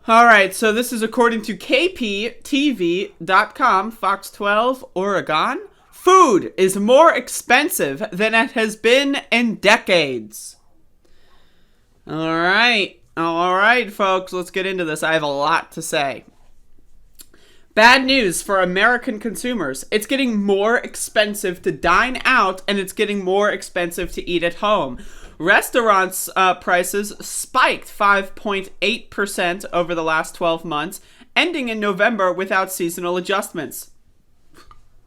All right, so this is according to KPTV.com, Fox 12, Oregon. Food is more expensive than it has been in decades. All right, folks, let's get into this. I have a lot to say. Bad news for American consumers. It's getting more expensive to dine out, and it's getting more expensive to eat at home. Restaurants' prices spiked 5.8% over the last 12 months, ending in November without seasonal adjustments.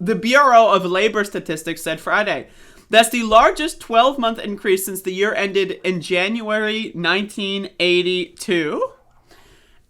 The Bureau of Labor Statistics said Friday. That's the largest 12-month increase since the year ended in January 1982.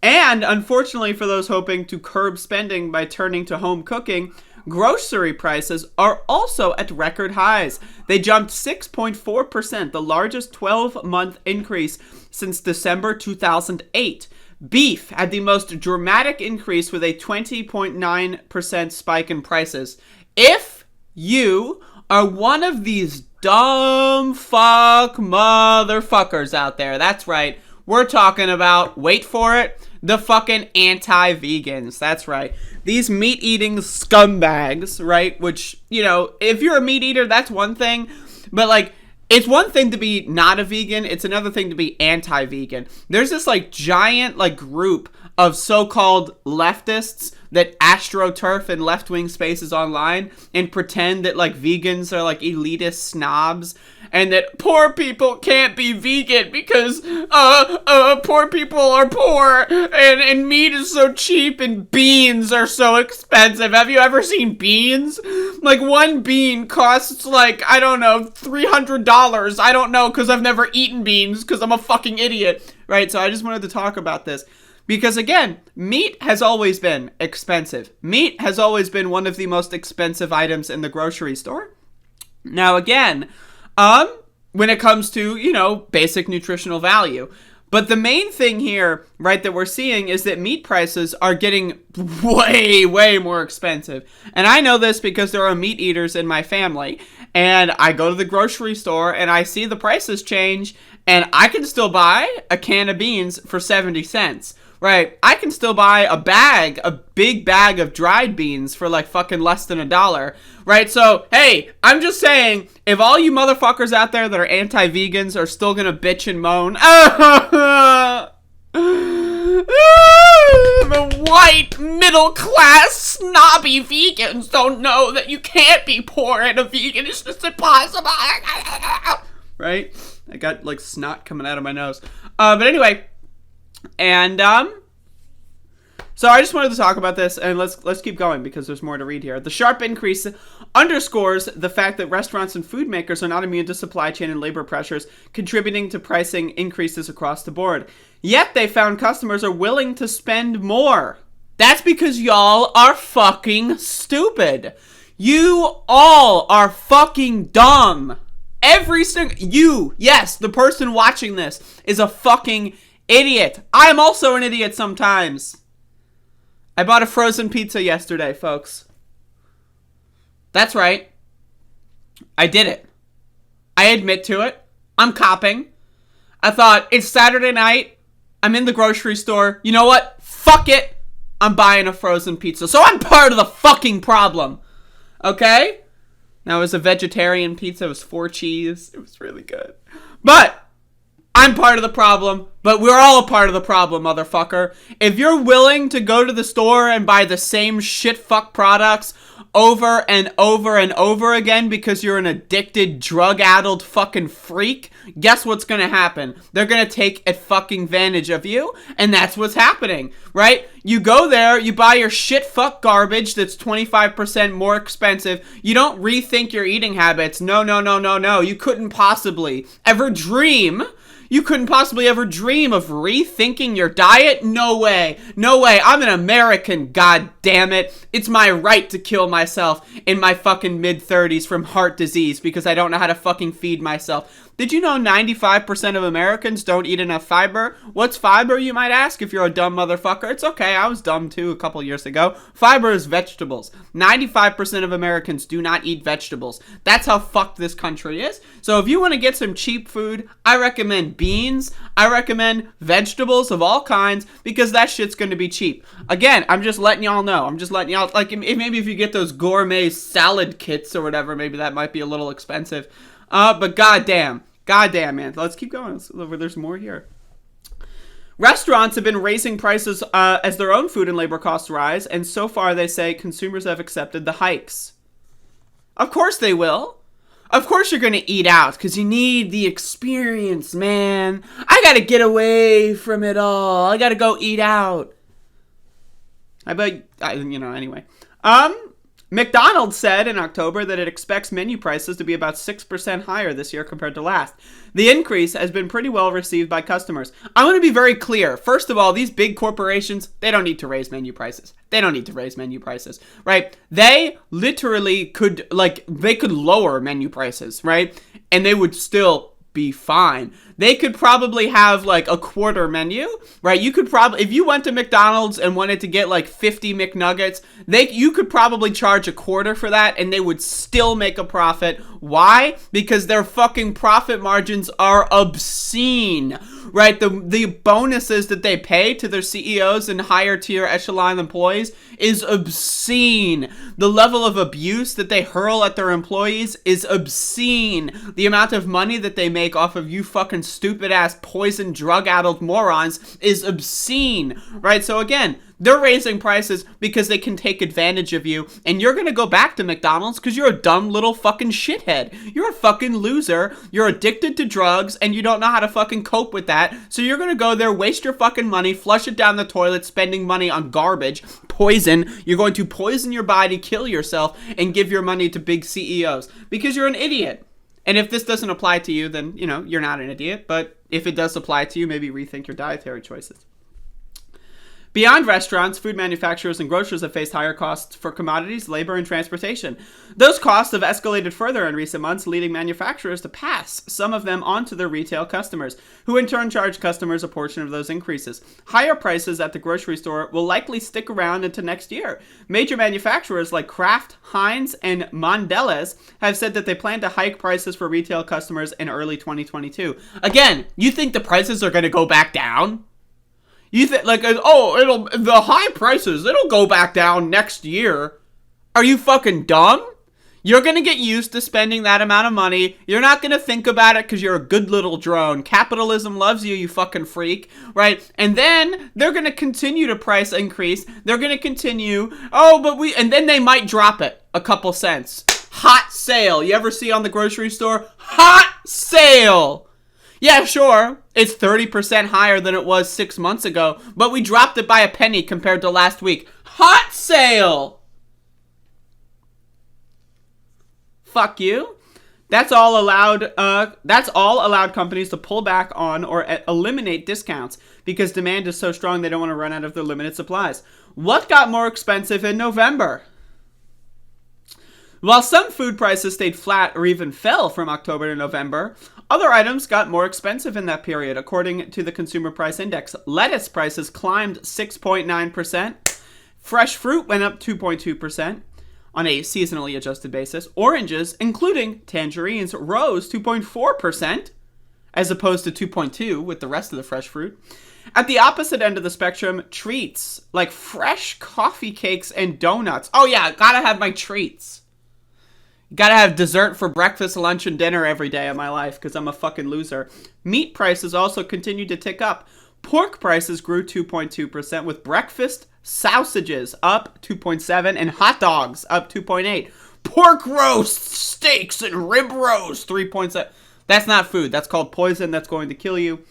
And unfortunately for those hoping to curb spending by turning to home cooking, grocery prices are also at record highs. They jumped 6.4%, the largest 12-month increase since December 2008. Beef had the most dramatic increase with a 20.9% spike in prices. If you are one of these dumb fuck motherfuckers out there, that's right, we're talking about, wait for it, the fucking anti-vegans. That's right. These meat-eating scumbags, right? Which, you know, if you're a meat eater, that's one thing. But, like, it's one thing to be not a vegan. It's another thing to be anti-vegan. There's this, like, giant, like, group of so-called leftists that astroturf in left-wing spaces online and pretend that, like, vegans are, like, elitist snobs and that poor people can't be vegan because, poor people are poor and meat is so cheap and beans are so expensive. Have you ever seen beans? Like, one bean costs, like, I don't know, $300. I don't know, because I've never eaten beans because I'm a fucking idiot, right? So I just wanted to talk about this. Because again, meat has always been expensive. Meat has always been one of the most expensive items in the grocery store. Now again, when it comes to, you know, basic nutritional value. But the main thing here, right, that we're seeing is that meat prices are getting way, way more expensive. And I know this because there are meat eaters in my family. And I go to the grocery store and I see the prices change. And I can still buy a can of beans for 70 cents. Right, I can still buy a big bag of dried beans for like fucking less than $1. Right, so, hey, I'm just saying, if all you motherfuckers out there that are anti-vegans are still gonna bitch and moan, the white, middle-class, snobby vegans don't know that you can't be poor and a vegan. It's just impossible. Right? I got, like, snot coming out of my nose. But anyway... And, so I just wanted to talk about this, and let's keep going, because there's more to read here. The sharp increase underscores the fact that restaurants and food makers are not immune to supply chain and labor pressures, contributing to pricing increases across the board. Yet they found customers are willing to spend more. That's because y'all are fucking stupid. You all are fucking dumb. Every single... You, yes, the person watching this is a fucking idiot. I am also an idiot sometimes. I bought a frozen pizza yesterday, folks. That's right. I did it. I admit to it. I'm copping. I thought, it's Saturday night. I'm in the grocery store. You know what? Fuck it. I'm buying a frozen pizza. So I'm part of the fucking problem. Okay? Now, it was a vegetarian pizza. It was 4 cheese. It was really good. But... I'm part of the problem, but we're all a part of the problem, motherfucker. If you're willing to go to the store and buy the same shit-fuck products over and over and over again because you're an addicted, drug-addled fucking freak, guess what's gonna happen? They're gonna take a fucking advantage of you, and that's what's happening, right? You go there, you buy your shit-fuck garbage that's 25% more expensive. You don't rethink your eating habits. No. You couldn't possibly ever dream... You couldn't possibly ever dream of rethinking your diet? No way. No way. I'm an American, god damn it. It's my right to kill myself in my fucking mid-30s from heart disease because I don't know how to fucking feed myself. Did you know 95% of Americans don't eat enough fiber? What's fiber, you might ask, if you're a dumb motherfucker? It's okay, I was dumb too a couple years ago. Fiber is vegetables. 95% of Americans do not eat vegetables. That's how fucked this country is. So if you want to get some cheap food, I recommend beans. I recommend vegetables of all kinds because that shit's going to be cheap. Again, I'm just letting y'all know. I'm just letting y'all, like, maybe if you get those gourmet salad kits or whatever, maybe that might be a little expensive. But goddamn, man. Let's keep going. There's more here. Restaurants have been raising prices as their own food and labor costs rise, and so far they say consumers have accepted the hikes. Of course they will. Of course you're going to eat out because you need the experience, man. I got to get away from it all. I got to go eat out. Anyway. McDonald's said in October that it expects menu prices to be about 6% higher this year compared to last. The increase has been pretty well received by customers. I want to be very clear. First of all, these big corporations, they don't need to raise menu prices. Right? They literally could, they could lower menu prices, right? And they would still be fine. They could probably have a quarter menu, right? You could probably, if you went to McDonald's and wanted to get 50 McNuggets, you could probably charge a quarter for that and they would still make a profit. Why? Because their fucking profit margins are obscene, right? The bonuses that they pay to their CEOs and higher tier echelon employees is obscene. The level of abuse that they hurl at their employees is obscene. The amount of money that they make off of you fucking stupid ass poison drug-addled morons is obscene, right? So again, they're raising prices because they can take advantage of you, and you're gonna go back to McDonald's because you're a dumb little fucking shithead. You're a fucking loser, you're addicted to drugs, and you don't know how to fucking cope with that, so you're gonna go there, waste your fucking money, flush it down the toilet, spending money on garbage, poison. You're going to poison your body, kill yourself, and give your money to big CEOs because you're an idiot. And if this doesn't apply to you, then, you're not an idiot. But if it does apply to you, maybe rethink your dietary choices. Beyond restaurants, food manufacturers and grocers have faced higher costs for commodities, labor, and transportation. Those costs have escalated further in recent months, leading manufacturers to pass some of them on to their retail customers, who in turn charge customers a portion of those increases. Higher prices at the grocery store will likely stick around into next year. Major manufacturers like Kraft, Heinz, and Mondelez have said that they plan to hike prices for retail customers in early 2022. Again, you think the prices are going to go back down? You think the high prices, it'll go back down next year. Are you fucking dumb? You're going to get used to spending that amount of money. You're not going to think about it because you're a good little drone. Capitalism loves you, you fucking freak, right? And then they're going to continue to price increase. They're going to continue. And then they might drop it a couple cents. Hot sale. You ever see on the grocery store? Hot sale. Yeah, sure, it's 30% higher than it was 6 months ago, but we dropped it by a penny compared to last week. Hot sale! Fuck you. That's all allowed companies to pull back on or eliminate discounts because demand is so strong they don't want to run out of their limited supplies. What got more expensive in November? While some food prices stayed flat or even fell from October to November, other items got more expensive in that period, according to the Consumer Price Index. Lettuce prices climbed 6.9%. Fresh fruit went up 2.2% on a seasonally adjusted basis. Oranges, including tangerines, rose 2.4%, as opposed to 2.2% with the rest of the fresh fruit. At the opposite end of the spectrum, treats like fresh coffee cakes and donuts. Oh yeah, gotta have my treats. Gotta have dessert for breakfast, lunch, and dinner every day of my life because I'm a fucking loser. Meat prices also continued to tick up. Pork prices grew 2.2%, with breakfast sausages up 2.7% and hot dogs up 2.8%. Pork roasts, steaks, and rib roast 3.7%. That's not food. That's called poison. That's going to kill you.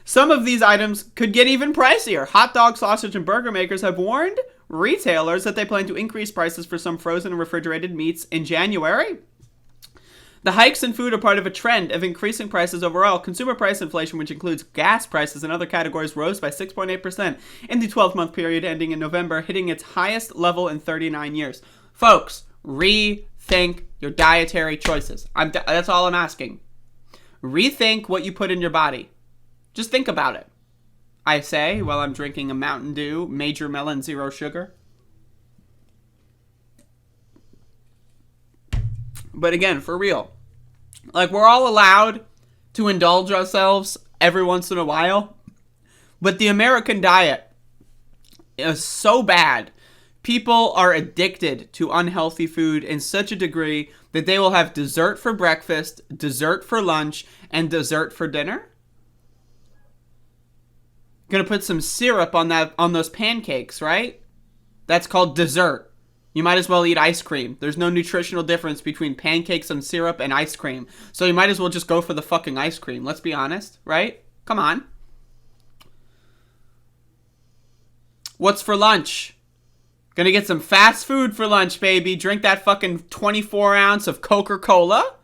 Some of these items could get even pricier. Hot dog, sausage, and burger makers have warned retailers that they plan to increase prices for some frozen and refrigerated meats in January. The hikes in food are part of a trend of increasing prices overall. Consumer price inflation, which includes gas prices and other categories, rose by 6.8% in the 12-month period ending in November, hitting its highest level in 39 years. Folks, rethink your dietary choices. That's all I'm asking. Rethink what you put in your body. Just think about it. I say while I'm drinking a Mountain Dew Major Melon Zero Sugar. But again, for real, like, we're all allowed to indulge ourselves every once in a while, but the American diet is so bad. People are addicted to unhealthy food in such a degree that they will have dessert for breakfast, dessert for lunch, and dessert for dinner. Gonna put some syrup on those pancakes, right? That's called dessert. You might as well eat ice cream. There's no nutritional difference between pancakes and syrup and ice cream. So you might as well just go for the fucking ice cream. Let's be honest, right? Come on. What's for lunch? Gonna get some fast food for lunch, baby. Drink that fucking 24 ounce of Coca-Cola.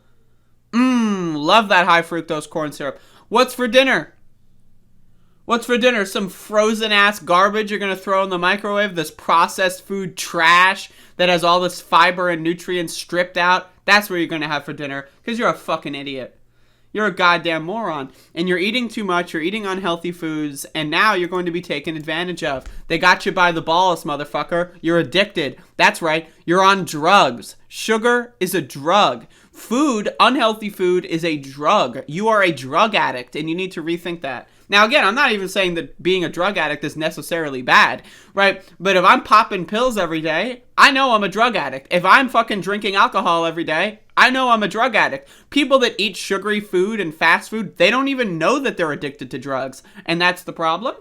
Love that high fructose corn syrup. What's for dinner? What's for dinner? Some frozen ass garbage you're gonna throw in the microwave? This processed food trash that has all this fiber and nutrients stripped out? That's what you're gonna have for dinner, because you're a fucking idiot. You're a goddamn moron. And you're eating too much, you're eating unhealthy foods, and now you're going to be taken advantage of. They got you by the balls, motherfucker. You're addicted. That's right, you're on drugs. Sugar is a drug. Food, unhealthy food, is a drug. You are a drug addict, and you need to rethink that. Now, again, I'm not even saying that being a drug addict is necessarily bad, right? But if I'm popping pills every day, I know I'm a drug addict. If I'm fucking drinking alcohol every day, I know I'm a drug addict. People that eat sugary food and fast food, they don't even know that they're addicted to drugs. And that's the problem.